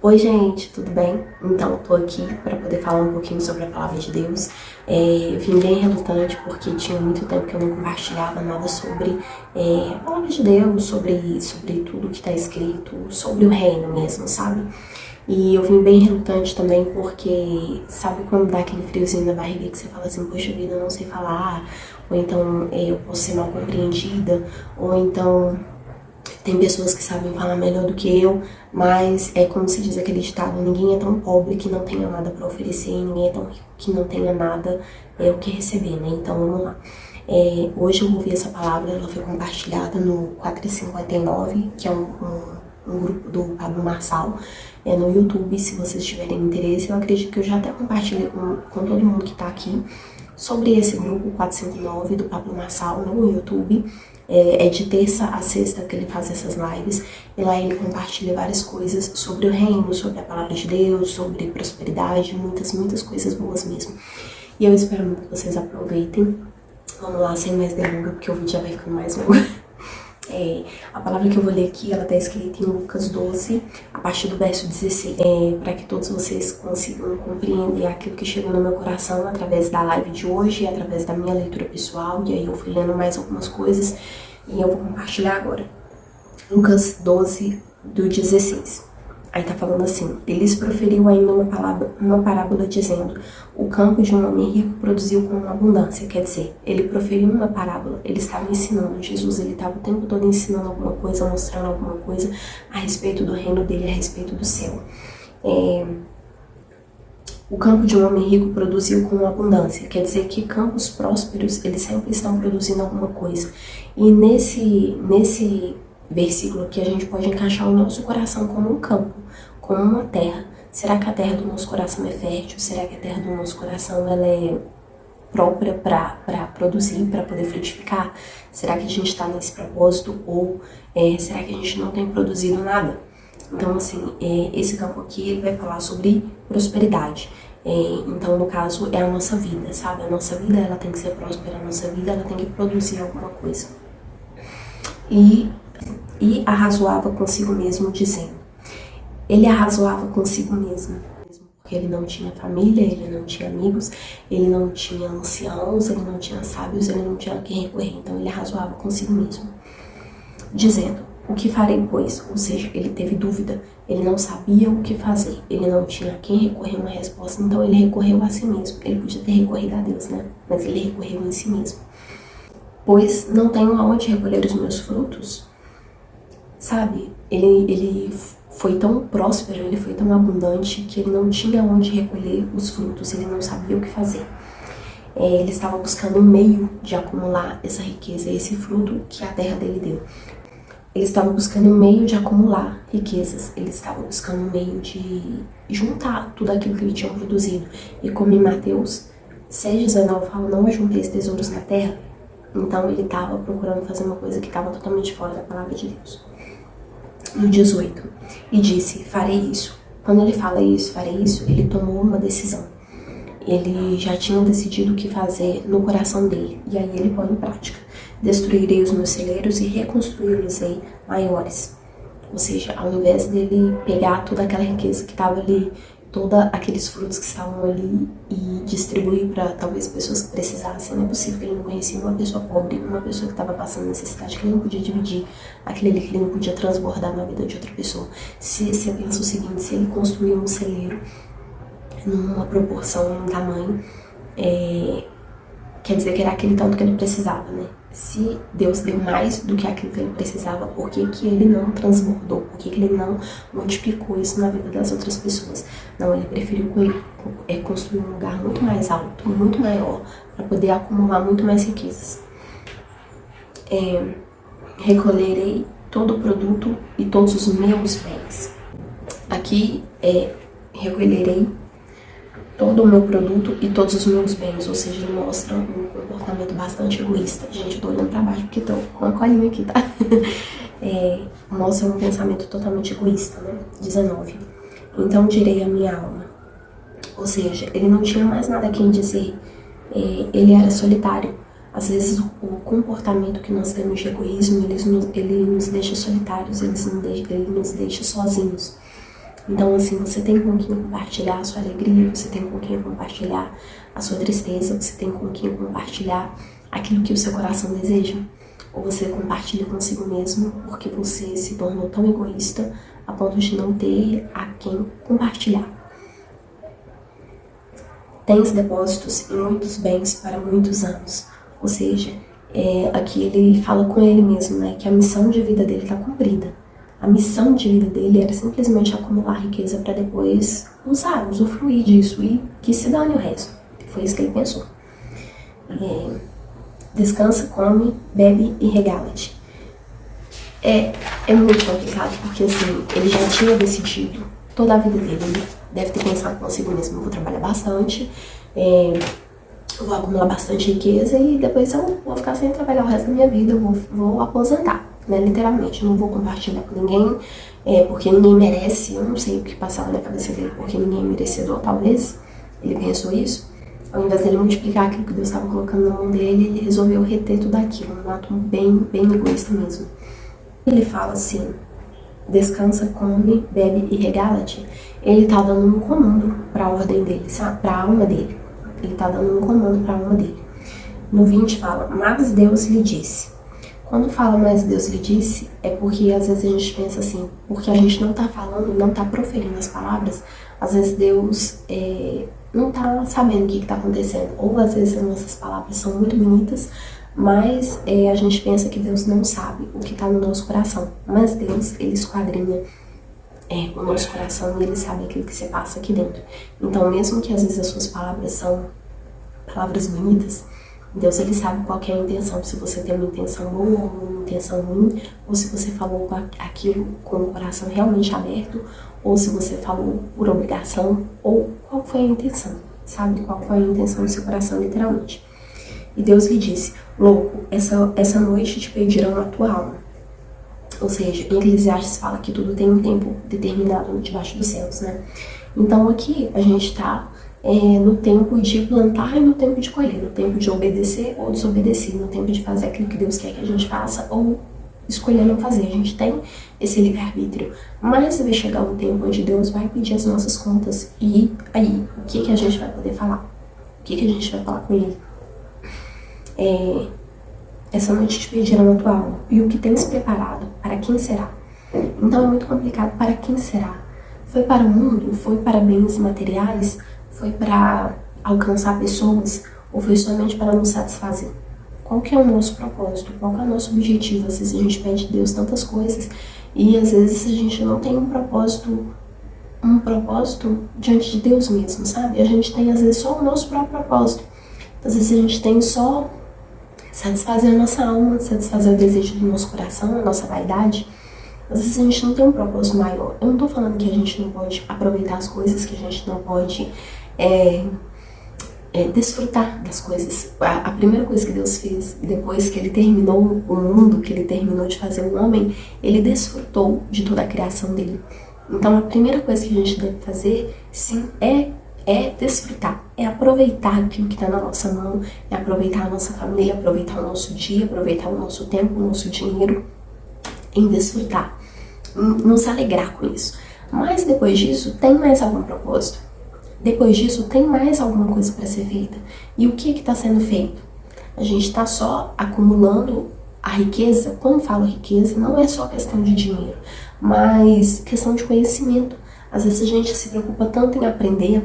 Oi gente, tudo bem? Então, tô aqui para poder falar um pouquinho sobre a Palavra de Deus. Eu vim bem relutante porque tinha muito tempo que eu não compartilhava nada sobre a Palavra de Deus, sobre tudo que está escrito, sobre o reino mesmo, sabe? E eu vim bem relutante também porque, sabe quando dá aquele friozinho na barriga que você fala assim, poxa vida, eu não sei falar, ou então eu posso ser mal compreendida, ou então tem pessoas que sabem falar melhor do que eu, mas é como se diz aquele ditado, ninguém é tão pobre que não tenha nada para oferecer, e ninguém é tão rico que não tenha nada o que receber, né? Então vamos lá. Hoje eu ouvi essa palavra, ela foi compartilhada no 459, que é um grupo do Pablo Marçal, no YouTube. Se vocês tiverem interesse, eu acredito que eu já até compartilhei com todo mundo que está aqui sobre esse grupo 459 do Pablo Marçal no YouTube. É de terça a sexta que ele faz essas lives, e lá ele compartilha várias coisas sobre o reino, sobre a palavra de Deus, sobre prosperidade, muitas coisas boas mesmo. E eu espero muito que vocês aproveitem. Vamos lá, sem mais delonga, porque o vídeo já vai ficando mais longo. A palavra que eu vou ler aqui, ela está escrita em Lucas 12, a partir do verso 16, para que todos vocês consigam compreender aquilo que chegou no meu coração através da live de hoje, através da minha leitura pessoal, e aí eu fui lendo mais algumas coisas e eu vou compartilhar agora. Lucas 12, do 16. Aí tá falando assim, eles proferiu ainda uma parábola dizendo, o campo de um homem rico produziu com abundância. Quer dizer, ele proferiu uma parábola, ele estava ensinando, Jesus, ele estava o tempo todo ensinando alguma coisa, mostrando alguma coisa a respeito do reino dele, a respeito do céu. O campo de um homem rico produziu com abundância, quer dizer que campos prósperos, eles sempre estão produzindo alguma coisa. E nesse versículo que a gente pode encaixar o nosso coração como um campo, como uma terra. Será que a terra do nosso coração é fértil? Será que a terra do nosso coração ela é própria para produzir, para poder frutificar? Será que a gente está nesse propósito ou será que a gente não tem produzido nada? Então, assim, esse campo aqui ele vai falar sobre prosperidade. Então, no caso, é a nossa vida, sabe? A nossa vida ela tem que ser próspera, a nossa vida ela tem que produzir alguma coisa. E arrazoava consigo mesmo, dizendo. Ele arrazoava consigo mesmo, porque ele não tinha família, ele não tinha amigos, ele não tinha anciãos, ele não tinha sábios, ele não tinha a quem recorrer. Então ele arrazoava consigo mesmo, dizendo, o que farei, pois? Ou seja, ele teve dúvida, ele não sabia o que fazer, ele não tinha a quem recorrer uma resposta, então ele recorreu a si mesmo. Ele podia ter recorrido a Deus, né? Mas ele recorreu em si mesmo. Pois não tenho aonde recolher os meus frutos. Sabe, ele foi tão próspero, ele foi tão abundante que ele não tinha onde recolher os frutos, ele não sabia o que fazer. Ele estava buscando um meio de acumular essa riqueza, esse fruto que a terra dele deu. Ele estava buscando um meio de acumular riquezas, ele estava buscando um meio de juntar tudo aquilo que ele tinha produzido. E como em Mateus 6,19 fala, não ajunteis tesouros na terra, então ele estava procurando fazer uma coisa que estava totalmente fora da palavra de Deus. No 18, e disse, farei isso. Quando ele fala isso, farei isso, ele tomou uma decisão. Ele já tinha decidido o que fazer no coração dele, e aí ele põe em prática. Destruirei os meus celeiros e reconstruí-los-ei maiores. Ou seja, ao invés dele pegar toda aquela riqueza que estava ali, todos aqueles frutos que estavam ali e distribuir para talvez pessoas que precisassem. Não é possível que ele não conhecia uma pessoa pobre, uma pessoa que estava passando necessidade, que ele não podia dividir aquele ali, que ele não podia transbordar na vida de outra pessoa. Se você pensa o seguinte, se ele construiu um celeiro numa proporção, num tamanho, quer dizer que era aquele tanto que ele precisava, né? Se Deus deu mais do que aquilo que ele precisava, por que que ele não transbordou? Por que que ele não multiplicou isso na vida das outras pessoas? Não, ele preferiu construir um lugar muito mais alto, muito maior, para poder acumular muito mais riquezas. Recolherei todo o produto e todos os meus bens. Aqui recolherei todo o meu produto e todos os meus bens, ou seja, ele mostra um comportamento bastante egoísta. Gente, eu tô olhando pra baixo porque tô com a colinha aqui, tá? Mostra um pensamento totalmente egoísta, né? 19. Então direi a minha alma. Ou seja, ele não tinha mais nada a quem dizer. Ele era solitário. Às vezes o comportamento que nós temos de egoísmo, ele nos deixa solitários, ele nos deixa sozinhos. Então, assim, você tem com quem compartilhar a sua alegria, você tem com quem compartilhar a sua tristeza, você tem com quem compartilhar aquilo que o seu coração deseja. Ou você compartilha consigo mesmo porque você se tornou tão egoísta a ponto de não ter a quem compartilhar. Tens depósitos em muitos bens para muitos anos. Ou seja, aqui ele fala com ele mesmo, né, que a missão de vida dele está cumprida. A missão de vida dele era simplesmente acumular riqueza para depois usufruir disso e que se dane o resto. Foi isso que ele pensou. Descansa, come, bebe e regala-te. É muito complicado porque assim, ele já tinha decidido toda a vida dele. Ele deve ter pensado consigo mesmo, vou trabalhar bastante, vou acumular bastante riqueza e depois eu vou ficar sem trabalhar o resto da minha vida, eu vou aposentar, né, literalmente, não vou compartilhar com ninguém, porque ninguém merece, eu não sei o que passava na cabeça dele, porque ninguém é merecedor, talvez, ele pensou isso. Ao invés dele multiplicar aquilo que Deus estava colocando na mão dele, ele resolveu reter tudo aquilo, um ato bem egoísta mesmo. Ele fala assim, descansa, come, bebe e regala-te. Ele tá dando um comando para a ordem dele, sabe? Para a alma dele. Ele tá dando um comando para a alma dele. No 20 fala, mas Deus lhe disse. Quando fala mas Deus lhe disse, é porque às vezes a gente pensa assim, porque a gente não tá falando, não tá proferindo as palavras, às vezes Deus não tá sabendo o que tá acontecendo. Ou às vezes as nossas palavras são muito bonitas, mas a gente pensa que Deus não sabe o que tá no nosso coração. Mas Deus, ele esquadrinha o nosso coração e ele sabe aquilo que se passa aqui dentro. Então, mesmo que às vezes as suas palavras são palavras bonitas, Deus, ele sabe qual que é a intenção, se você tem uma intenção boa ou uma intenção ruim, ou se você falou aquilo com o coração realmente aberto, ou se você falou por obrigação, ou qual foi a intenção, sabe? Qual foi a intenção do seu coração, literalmente. E Deus lhe disse, louco, essa noite te pedirão a tua alma. Ou seja, em Eclesiastes fala que tudo tem um tempo determinado debaixo dos céus, né? Então aqui a gente está no tempo de plantar e no tempo de colher, no tempo de obedecer ou desobedecer, no tempo de fazer aquilo que Deus quer que a gente faça ou escolher não fazer. A gente tem esse livre-arbítrio, mas vai chegar um tempo onde Deus vai pedir as nossas contas e aí, o que a gente vai poder falar? O que a gente vai falar com Ele? Essa noite te pedirão a tua alma, e o que tens preparado, para quem será? Então é muito complicado, para quem será? Foi para o mundo? Foi para bens materiais? Foi para alcançar pessoas? Ou foi somente para nos satisfazer? Qual que é o nosso propósito? Qual que é o nosso objetivo? Às vezes a gente pede a Deus tantas coisas e às vezes a gente não tem um propósito diante de Deus mesmo, sabe? A gente tem às vezes só o nosso próprio propósito. Às vezes a gente tem só satisfazer a nossa alma, satisfazer o desejo do nosso coração, a nossa vaidade. Às vezes a gente não tem um propósito maior. Eu não tô falando que a gente não pode aproveitar as coisas, que a gente não pode desfrutar das coisas. A primeira coisa que Deus fez, depois que ele terminou o mundo, que ele terminou de fazer o homem, ele desfrutou de toda a criação dele. Então a primeira coisa que a gente deve fazer, sim, é desfrutar, é aproveitar aquilo que está na nossa mão, é aproveitar a nossa família, aproveitar o nosso dia, aproveitar o nosso tempo, o nosso dinheiro, em desfrutar, em nos alegrar com isso. Mas depois disso, tem mais algum propósito? Depois disso, tem mais alguma coisa para ser feita? E o que está sendo feito? A gente está só acumulando a riqueza. Quando eu falo riqueza, não é só questão de dinheiro, mas questão de conhecimento. Às vezes a gente se preocupa tanto em aprender,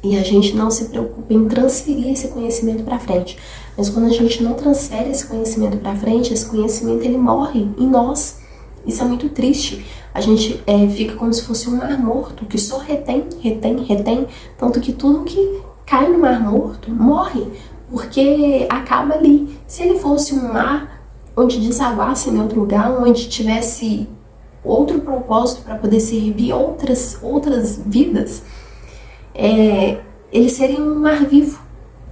e a gente não se preocupa em transferir esse conhecimento para frente. Mas quando a gente não transfere esse conhecimento para frente, esse conhecimento ele morre em nós. Isso é muito triste. A gente fica como se fosse um mar morto, que só retém, tanto que tudo que cai no mar morto morre, porque acaba ali. Se ele fosse um mar onde desaguasse em outro lugar, onde tivesse outro propósito para poder servir outras vidas, ele seria um mar vivo,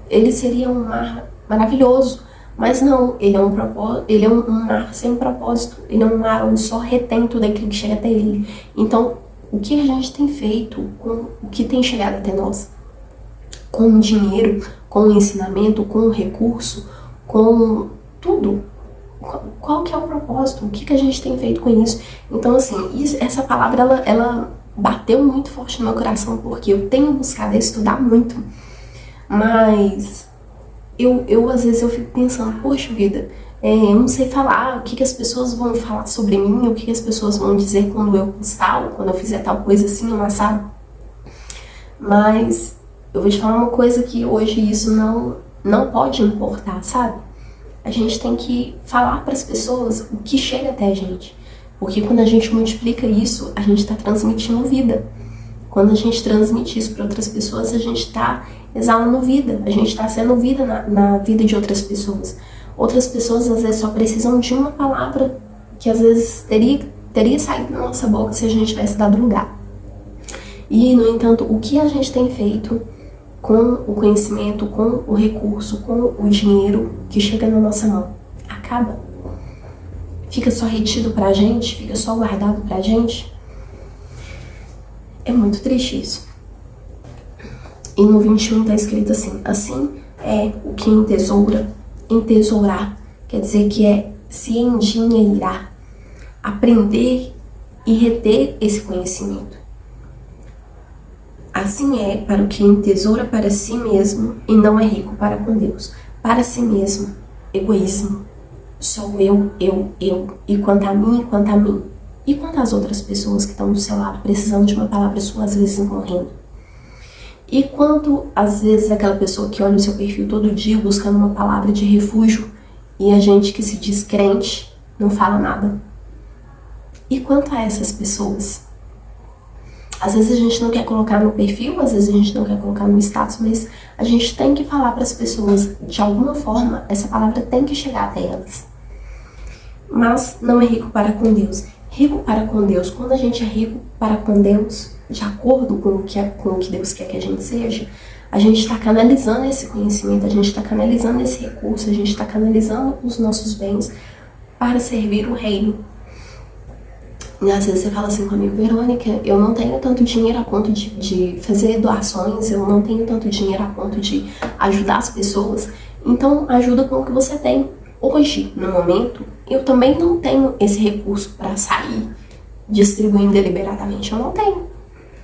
ele seria um mar maravilhoso, mas não, ele é um mar sem propósito, ele é um mar onde só retém tudo aquilo que chega até ele. Então, o que a gente tem feito com o que tem chegado até nós? Com o dinheiro, com o ensinamento, com o recurso, com tudo. Qual que é o propósito? O que, que a gente tem feito com isso? Então, assim, essa palavra, ela bateu muito forte no meu coração, porque eu tenho buscado estudar muito, mas às vezes eu fico pensando, poxa vida, eu não sei falar o que, que as pessoas vão falar sobre mim, o que, que as pessoas vão dizer quando eu postar, ou quando eu fizer tal coisa assim, ou assado. Mas eu vou te falar uma coisa que hoje isso não pode importar, sabe? A gente tem que falar para as pessoas o que chega até a gente. Porque quando a gente multiplica isso, a gente está transmitindo vida. Quando a gente transmite isso para outras pessoas, a gente está exalando vida. A gente está sendo vida na vida de outras pessoas. Outras pessoas, às vezes, só precisam de uma palavra que, às vezes, teria saído da nossa boca se a gente tivesse dado lugar. E, no entanto, o que a gente tem feito com o conhecimento, com o recurso, com o dinheiro que chega na nossa mão? Acaba. Fica só retido pra gente, fica só guardado pra gente. É muito triste isso. E no 21 tá escrito assim: assim é o que entesoura, entesourar, quer dizer que é se endinheirar, aprender e reter esse conhecimento. Assim é para o que entesoura para si mesmo e não é rico para com Deus. Para si mesmo, egoísmo. Sou eu. E quanto a mim, quanto a mim. E quanto às outras pessoas que estão do seu lado, precisando de uma palavra sua, às vezes morrendo. E quanto, às vezes, aquela pessoa que olha o seu perfil todo dia buscando uma palavra de refúgio e a gente que se diz crente não fala nada. E quanto a essas pessoas? Às vezes a gente não quer colocar no perfil, às vezes a gente não quer colocar no status, mas a gente tem que falar para as pessoas, de alguma forma, essa palavra tem que chegar até elas. Mas não é rico para com Deus. Rico para com Deus, quando a gente é rico para com Deus, de acordo com o que Deus quer que a gente seja, a gente está canalizando esse conhecimento, a gente está canalizando esse recurso, a gente está canalizando os nossos bens para servir o reino. E às vezes você fala assim comigo: Verônica, eu não tenho tanto dinheiro a ponto de fazer doações, eu não tenho tanto dinheiro a ponto de ajudar as pessoas. Então ajuda com o que você tem. Hoje, no momento, eu também não tenho esse recurso para sair distribuindo deliberadamente. Eu não tenho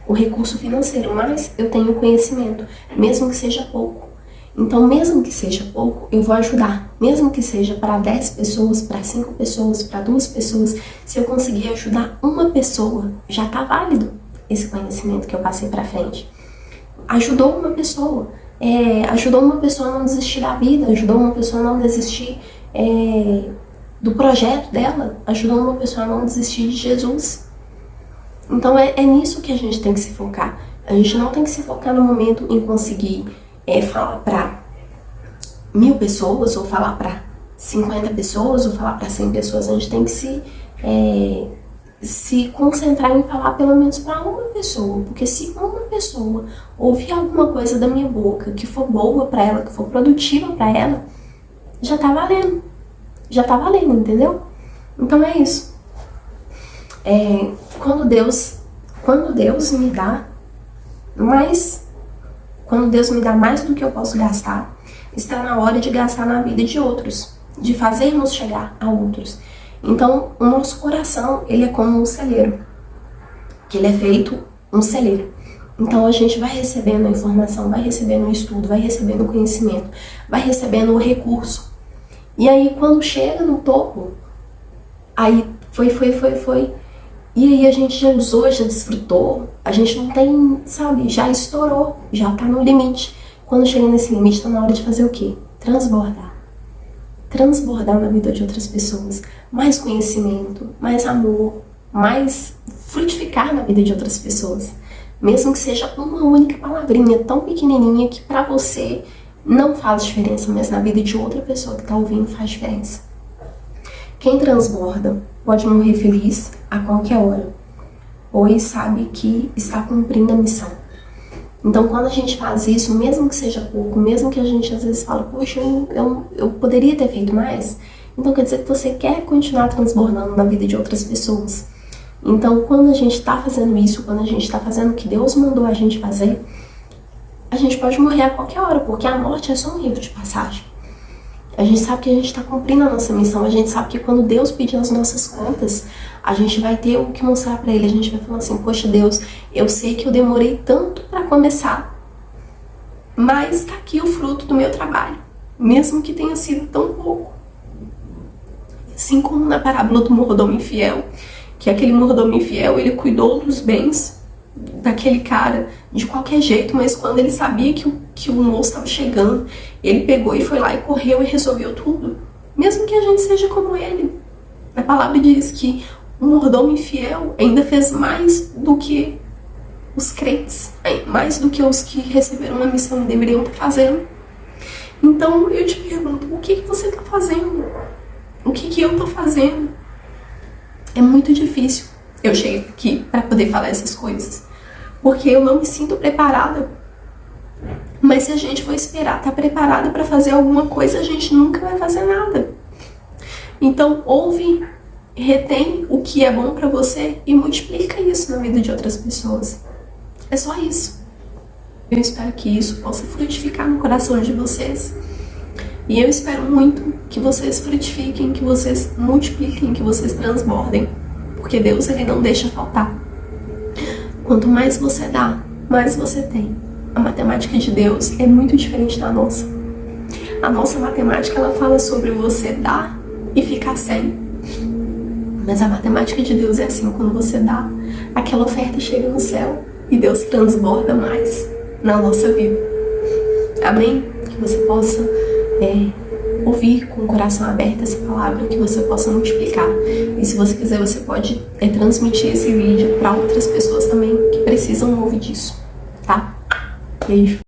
o recurso financeiro, mas eu tenho o conhecimento, mesmo que seja pouco. Então, mesmo que seja pouco, eu vou ajudar. Mesmo que seja para 10 pessoas, para 5 pessoas, para 2 pessoas, se eu conseguir ajudar uma pessoa, já está válido esse conhecimento que eu passei para frente. Ajudou uma pessoa. Ajudou uma pessoa a não desistir da vida, ajudou uma pessoa a não desistir do projeto dela, ajudou uma pessoa a não desistir de Jesus. Então, é nisso que a gente tem que se focar. A gente não tem que se focar no momento em conseguir falar para 1000 pessoas, ou falar para 50 pessoas, ou falar para 100 pessoas. A gente tem que se concentrar em falar pelo menos para uma pessoa, porque se uma pessoa ouvir alguma coisa da minha boca que for boa para ela, que for produtiva para ela, já tá valendo. Já tá valendo, entendeu? Então é isso. Quando Deus me dá mais, quando Deus me dá mais do que eu posso gastar, está na hora de gastar na vida de outros, de fazermos chegar a outros. Então, o nosso coração, ele é como um celeiro, que ele é feito um celeiro. Então, a gente vai recebendo a informação, vai recebendo o estudo, vai recebendo o conhecimento, vai recebendo o recurso. E aí, quando chega no topo, aí foi. E aí a gente já usou, já desfrutou, a gente não tem, sabe, já estourou, já tá no limite. Quando chega nesse limite, tá na hora de fazer o quê? Transbordar. Transbordar na vida de outras pessoas. Mais conhecimento, mais amor, mais frutificar na vida de outras pessoas. Mesmo que seja uma única palavrinha tão pequenininha que pra você não faz diferença, mas na vida de outra pessoa que tá ouvindo faz diferença. Quem transborda pode morrer feliz a qualquer hora, pois sabe que está cumprindo a missão. Então, quando a gente faz isso, mesmo que seja pouco, mesmo que a gente às vezes fala, poxa, eu poderia ter feito mais, então quer dizer que você quer continuar transbordando na vida de outras pessoas. Então, quando a gente está fazendo isso, quando a gente está fazendo o que Deus mandou a gente fazer, a gente pode morrer a qualquer hora, porque a morte é só um rito de passagem. A gente sabe que a gente está cumprindo a nossa missão. A gente sabe que quando Deus pedir as nossas contas, a gente vai ter o que mostrar para Ele. A gente vai falar assim, poxa Deus, eu sei que eu demorei tanto para começar, mas está aqui o fruto do meu trabalho, mesmo que tenha sido tão pouco. Assim como na parábola do mordomo infiel, que aquele mordomo infiel, ele cuidou dos bens daquele cara de qualquer jeito, mas quando ele sabia que o moço estava chegando, ele pegou e foi lá e correu e resolveu tudo. Mesmo que a gente seja como ele. A palavra diz que o mordomo infiel ainda fez mais do que os crentes, mais do que os que receberam uma missão e deveriam estar fazendo. Então eu te pergunto, o que você está fazendo? O que eu estou fazendo? É muito difícil eu chegar aqui para poder falar essas coisas, porque eu não me sinto preparada. Mas se a gente for esperar estar preparada para fazer alguma coisa, a gente nunca vai fazer nada. Então ouve, retém o que é bom para você e multiplica isso na vida de outras pessoas. É só isso. Eu espero que isso possa frutificar no coração de vocês. E eu espero muito que vocês frutifiquem, que vocês multipliquem, que vocês transbordem. Porque Deus, Ele não deixa faltar. Quanto mais você dá, mais você tem. A matemática de Deus é muito diferente da nossa. A nossa matemática, ela fala sobre você dar e ficar sem. Mas a matemática de Deus é assim, quando você dá, aquela oferta chega no céu e Deus transborda mais na nossa vida. Amém? Que você possa ouvir com o coração aberto essa palavra, que você possa multiplicar. E se você quiser, você pode transmitir esse vídeo para outras pessoas também que precisam ouvir disso, tá? Beijo.